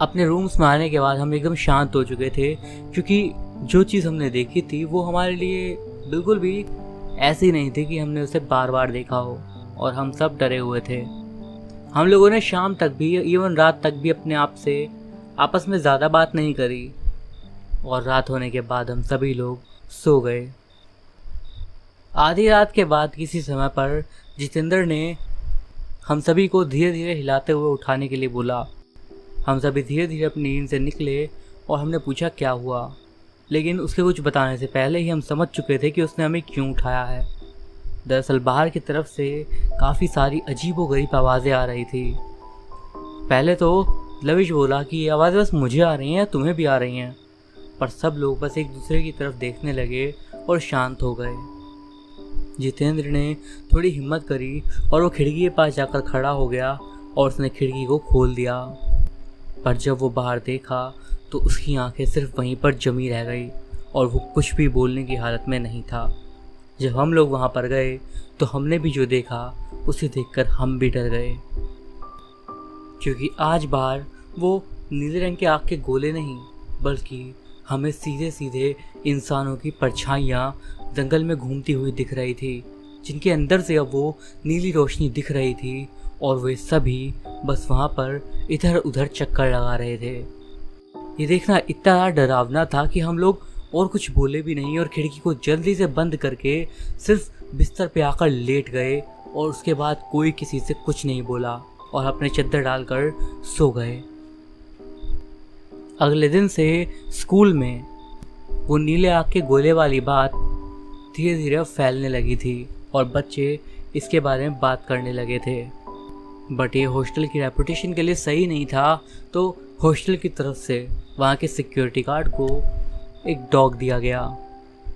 अपने रूम्स में आने के बाद हम एकदम शांत हो चुके थे, क्योंकि जो चीज़ हमने देखी थी वो हमारे लिए बिल्कुल भी ऐसी नहीं थी कि हमने उसे बार बार देखा हो, और हम सब डरे हुए थे। हम लोगों ने शाम तक भी, इवन रात तक भी अपने आप से आपस में ज़्यादा बात नहीं करी और रात होने के बाद हम सभी लोग सो गए। आधी रात के बाद किसी समय पर जितेंद्र ने हम सभी को धीरे धीरे हिलाते हुए उठाने के लिए बोला। हम सभी धीरे धीरे अपनी नींद से निकले और हमने पूछा क्या हुआ, लेकिन उसके कुछ बताने से पहले ही हम समझ चुके थे कि उसने हमें क्यों उठाया है। दरअसल बाहर की तरफ से काफ़ी सारी अजीबोगरीब आवाज़ें आ रही थी। पहले तो लविश बोला कि ये आवाज़ें बस मुझे आ रही हैं या तुम्हें भी आ रही हैं, पर सब लोग बस एक दूसरे की तरफ देखने लगे और शांत हो गए। जितेंद्र ने थोड़ी हिम्मत करी और वो खिड़की के पास जाकर खड़ा हो गया और उसने खिड़की को खोल दिया। पर जब वो बाहर देखा तो उसकी आंखें सिर्फ वहीं पर जमी रह गई और वो कुछ भी बोलने की हालत में नहीं था। जब हम लोग वहाँ पर गए तो हमने भी जो देखा उसे देखकर हम भी डर गए, क्योंकि आज बाहर वो नीले रंग के आग के गोले नहीं बल्कि हमें सीधे सीधे इंसानों की परछाइयाँ जंगल में घूमती हुई दिख रही थी, जिनके अंदर से अब वो नीली रोशनी दिख रही थी और वे सभी बस वहाँ पर इधर उधर चक्कर लगा रहे थे। ये देखना इतना डरावना था कि हम लोग और कुछ बोले भी नहीं और खिड़की को जल्दी से बंद करके सिर्फ बिस्तर पे आकर लेट गए और उसके बाद कोई किसी से कुछ नहीं बोला और अपने चद्दर डालकर सो गए। अगले दिन से स्कूल में वो नीले आग के गोले वाली बात धीरे धीरे फैलने लगी थी और बच्चे इसके बारे में बात करने लगे थे। बट ये हॉस्टल की रेपुटेशन के लिए सही नहीं था, तो हॉस्टल की तरफ से वहाँ के सिक्योरिटी गार्ड को एक डॉग दिया गया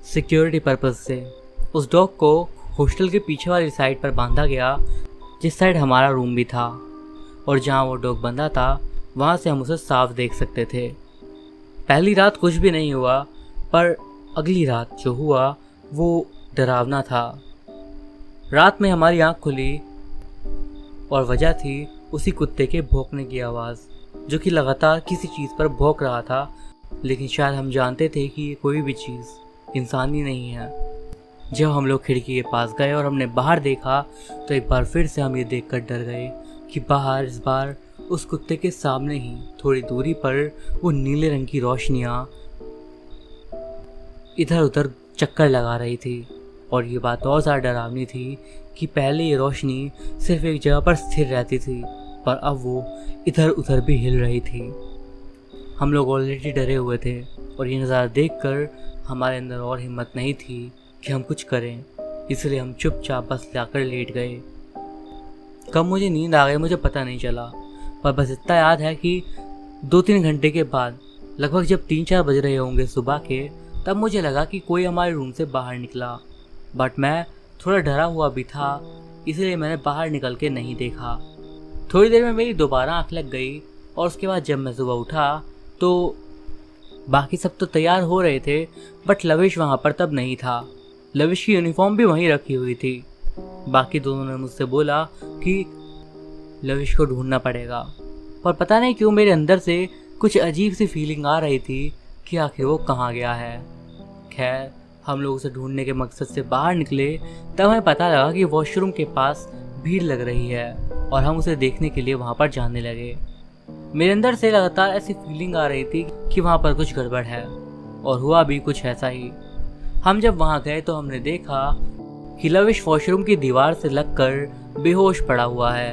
सिक्योरिटी पर्पस से। उस डॉग को हॉस्टल के पीछे वाली साइड पर बांधा गया, जिस साइड हमारा रूम भी था, और जहाँ वो डॉग बंधा था वहाँ से हम उसे साफ देख सकते थे। पहली रात कुछ भी नहीं हुआ, पर अगली रात जो हुआ वो डरावना था। रात में हमारी आँख खुली और वजह थी उसी कुत्ते के भौंकने की आवाज़, जो कि लगातार किसी चीज़ पर भौंक रहा था, लेकिन शायद हम जानते थे कि ये कोई भी चीज़ इंसानी नहीं है। जब हम लोग खिड़की के पास गए और हमने बाहर देखा तो एक बार फिर से हम ये देखकर डर गए कि बाहर इस बार उस कुत्ते के सामने ही थोड़ी दूरी पर वो नीले रंग की रोशनियाँ इधर उधर चक्कर लगा रही थी। और ये बात और ज़्यादा डरावनी थी कि पहले ये रोशनी सिर्फ एक जगह पर स्थिर रहती थी, पर अब वो इधर उधर भी हिल रही थी। हम लोग ऑलरेडी डरे हुए थे और ये नज़ारा देखकर हमारे अंदर और हिम्मत नहीं थी कि हम कुछ करें, इसलिए हम चुपचाप बस जाकर लेट गए। कब मुझे नींद आ गई मुझे पता नहीं चला, पर बस इतना याद है कि 2-3 घंटे के बाद लगभग जब 3-4 बज रहे होंगे सुबह के, तब मुझे लगा कि कोई हमारे रूम से बाहर निकला। बट मैं थोड़ा डरा हुआ भी था, इसलिए मैंने बाहर निकल के नहीं देखा। थोड़ी देर में मेरी दोबारा आँख लग गई और उसके बाद जब मैं सुबह उठा तो बाकी सब तो तैयार हो रहे थे, बट लविश वहाँ पर तब नहीं था। लविश की यूनिफॉर्म भी वहीं रखी हुई थी। बाकी दोनों ने मुझसे बोला कि लविश को ढूंढना पड़ेगा, पर पता नहीं क्यों मेरे अंदर से कुछ अजीब सी फीलिंग आ रही थी कि आखिर वो कहाँ गया है। खैर, हम लोग उसे ढूंढने के मकसद से बाहर निकले, तब हमें पता लगा कि वॉशरूम के पास भीड़ लग रही है और हम उसे देखने के लिए वहाँ पर जाने लगे। मेरे अंदर से लगातार ऐसी फीलिंग आ रही थी कि वहाँ पर कुछ गड़बड़ है, और हुआ भी कुछ ऐसा ही। हम जब वहाँ गए तो हमने देखा कि लविश वॉशरूम की दीवार से लगकर बेहोश पड़ा हुआ है।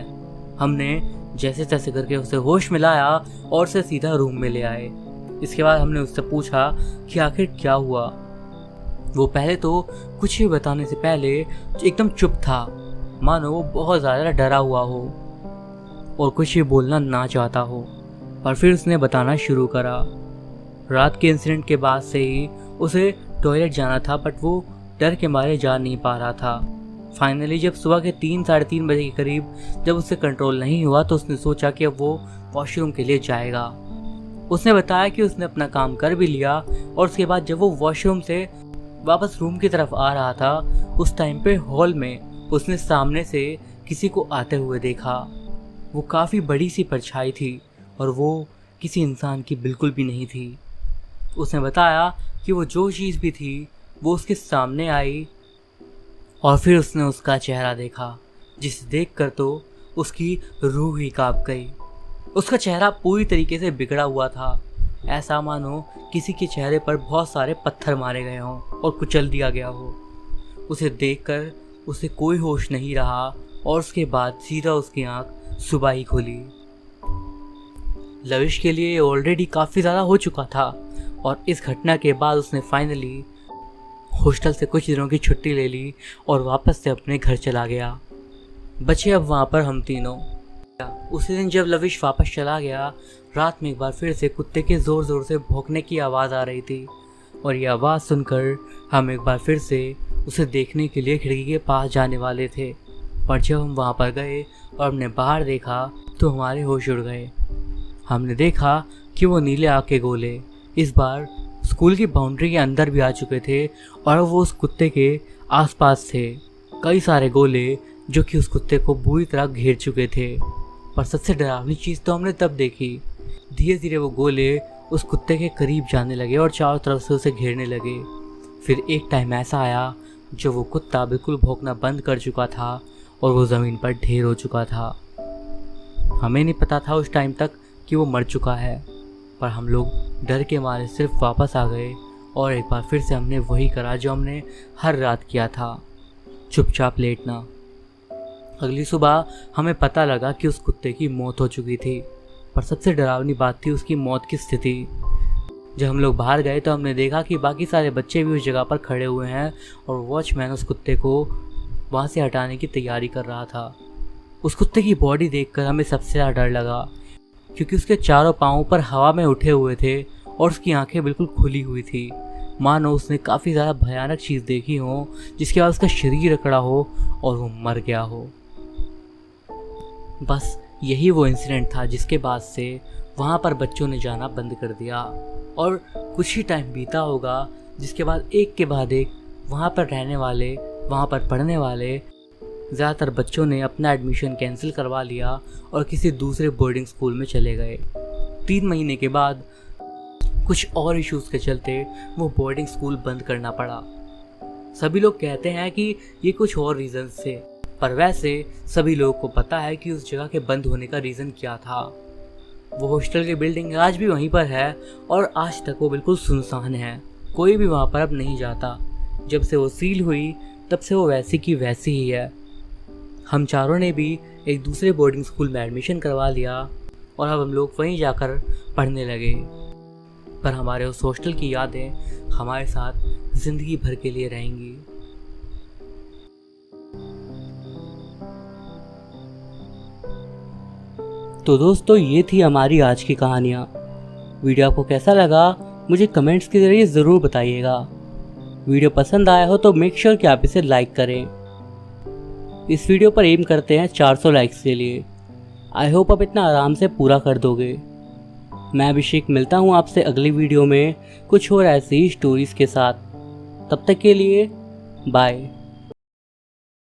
हमने जैसे तैसे करके उसे होश में लाया और उसे सीधा रूम में ले आए। इसके बाद हमने उससे पूछा कि आखिर क्या हुआ। वो पहले तो कुछ भी बताने से पहले एकदम चुप था, मानो वो बहुत ज़्यादा डरा हुआ हो और कुछ भी बोलना ना चाहता हो। पर फिर उसने बताना शुरू करा। रात के इंसिडेंट के बाद से ही उसे टॉयलेट जाना था, बट वो डर के मारे जा नहीं पा रहा था। फाइनली जब सुबह के 3-3:30 बजे के करीब जब उससे कंट्रोल नहीं हुआ तो उसने सोचा कि अब वो वॉशरूम के लिए जाएगा। उसने बताया कि उसने अपना काम कर भी लिया और उसके बाद जब वो वॉशरूम से वापस रूम की तरफ आ रहा था, उस टाइम पे हॉल में उसने सामने से किसी को आते हुए देखा। वो काफ़ी बड़ी सी परछाई थी और वो किसी इंसान की बिल्कुल भी नहीं थी। उसने बताया कि वो जो चीज़ भी थी वो उसके सामने आई और फिर उसने उसका चेहरा देखा, जिसे देखकर तो उसकी रूह ही कांप गई। उसका चेहरा पूरी तरीके से बिगड़ा हुआ था, ऐसा मानो किसी के चेहरे पर बहुत सारे पत्थर मारे गए हों और कुचल दिया गया हो। उसे देखकर उसे कोई होश नहीं रहा और उसके बाद सीधा उसकी आंख सुबह ही खुली। लविश के लिए ऑलरेडी काफ़ी ज़्यादा हो चुका था और इस घटना के बाद उसने फाइनली हॉस्टल से कुछ दिनों की छुट्टी ले ली और वापस से अपने घर चला गया। बचे अब वहाँ पर हम तीनों। उसी दिन जब लविश वापस चला गया, रात में एक बार फिर से कुत्ते के ज़ोर ज़ोर से भौंकने की आवाज़ आ रही थी और ये आवाज़ सुनकर हम एक बार फिर से उसे देखने के लिए खिड़की के पास जाने वाले थे, पर जब हम वहाँ पर गए और हमने बाहर देखा तो हमारे होश उड़ गए। हमने देखा कि वो नीले आग के गोले इस बार स्कूल की बाउंड्री के अंदर भी आ चुके थे और वो उस कुत्ते के आसपास थे। कई सारे गोले जो कि उस कुत्ते को बुरी तरह घेर चुके थे। पर सबसे डरावनी चीज़ तो हमने तब देखी। धीरे धीरे वो गोले उस कुत्ते के करीब जाने लगे और चारों तरफ से उसे घेरने लगे। फिर एक टाइम ऐसा आया जब वो कुत्ता बिल्कुल भौंकना बंद कर चुका था और वो ज़मीन पर ढेर हो चुका था। हमें नहीं पता था उस टाइम तक कि वो मर चुका है, पर हम लोग डर के मारे सिर्फ वापस आ गए और एक बार फिर से हमने वही करा जो हमने हर रात किया था, चुपचाप लेटना। अगली सुबह हमें पता लगा कि उस कुत्ते की मौत हो चुकी थी, पर सबसे डरावनी बात थी उसकी मौत की स्थिति। जब हम लोग बाहर गए तो हमने देखा कि बाकी सारे बच्चे भी उस जगह पर खड़े हुए हैं और वॉचमैन उस कुत्ते को वहाँ से हटाने की तैयारी कर रहा था। उस कुत्ते की बॉडी देखकर हमें सबसे ज़्यादा डर लगा, क्योंकि उसके चारों पाँव पर हवा में उठे हुए थे और उसकी आंखें बिल्कुल खुली हुई थी, मानो उसने काफ़ी ज़्यादा भयानक चीज़ देखी हो, जिसके बाद उसका शरीर अकड़ा हो और वो मर गया हो। बस यही वो इंसिडेंट था जिसके बाद से वहाँ पर बच्चों ने जाना बंद कर दिया और कुछ ही टाइम बीता होगा, जिसके बाद एक के बाद एक वहाँ पर रहने वाले, वहाँ पर पढ़ने वाले ज़्यादातर बच्चों ने अपना एडमिशन कैंसिल करवा लिया और किसी दूसरे बोर्डिंग स्कूल में चले गए। 3 महीने के बाद कुछ और इश्यूज़ के चलते वो बोर्डिंग स्कूल बंद करना पड़ा। सभी लोग कहते हैं कि ये कुछ और रीज़न्स थे, पर वैसे सभी लोगों को पता है कि उस जगह के बंद होने का रीज़न क्या था। वो हॉस्टल की बिल्डिंग आज भी वहीं पर है और आज तक वो बिल्कुल सुनसान है, कोई भी वहाँ पर अब नहीं जाता। जब से वो सील हुई तब से वो वैसी की वैसी ही है। हम चारों ने भी एक दूसरे बोर्डिंग स्कूल में एडमिशन करवा लिया और अब हम लोग वहीं जाकर पढ़ने लगे, पर हमारे उस हॉस्टल की यादें हमारे साथ ज़िंदगी भर के लिए रहेंगी। तो दोस्तों, ये थी हमारी आज की कहानियाँ। वीडियो आपको कैसा लगा मुझे कमेंट्स के ज़रिए ज़रूर बताइएगा। वीडियो पसंद आया हो तो मेक श्योर कि आप इसे लाइक करें। इस वीडियो पर एम करते हैं 400 लाइक्स के लिए। आई होप आप इतना आराम से पूरा कर दोगे। मैं अभिषेक मिलता हूँ आपसे अगली वीडियो में कुछ और ऐसी ही स्टोरीज़ के साथ। तब तक के लिए बाय।